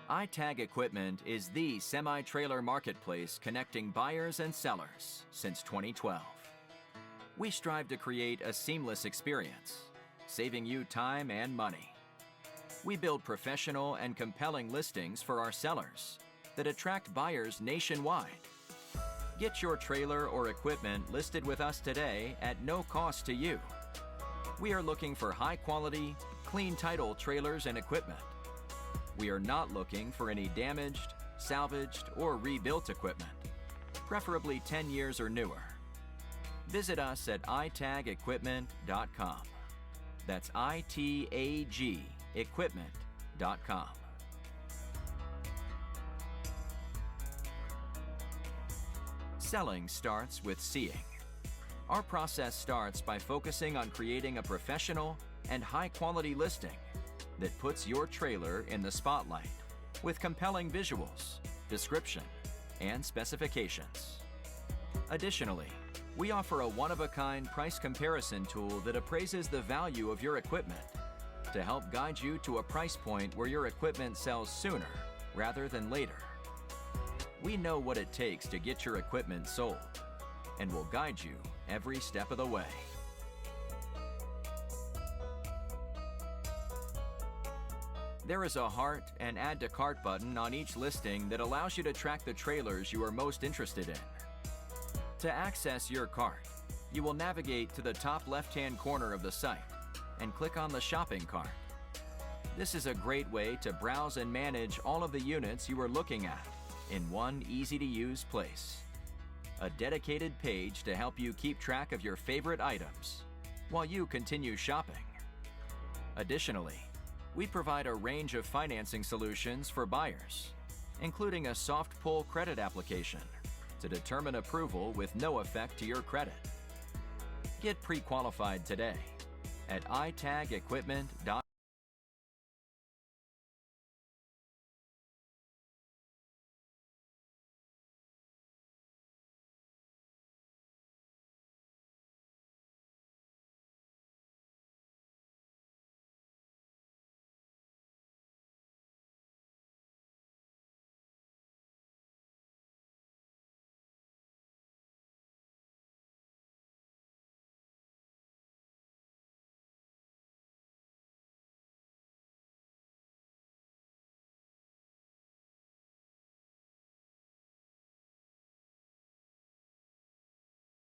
iTag Equipment is the semi-trailer marketplace connecting buyers and sellers since 2012. We strive to create a seamless experience, saving you time and money. We build professional and compelling listings for our sellers that attract buyers nationwide. Get your trailer or equipment listed with us today at no cost to you. We are looking for high-quality, clean title trailers and equipment. We are not looking for any damaged, salvaged, or rebuilt equipment, preferably 10 years or newer. Visit us at itagequipment.com. That's ITAG equipment.com. Selling starts with seeing. Our process starts by focusing on creating a professional and high-quality listing that puts your trailer in the spotlight with compelling visuals, description, and specifications. Additionally, we offer a one-of-a-kind price comparison tool that appraises the value of your equipment to help guide you to a price point where your equipment sells sooner rather than later. We know what it takes to get your equipment sold and will guide you every step of the way. There is a heart and add to cart button on each listing that allows you to track the trailers you are most interested in. To access your cart, you will navigate to the top left-hand corner of the site and click on the shopping cart. This is a great way to browse and manage all of the units you are looking at in one easy-to-use place. A dedicated page to help you keep track of your favorite items while you continue shopping. Additionally, we provide a range of financing solutions for buyers, including a soft pull credit application to determine approval with no effect to your credit. Get pre-qualified today at itagequipment.com.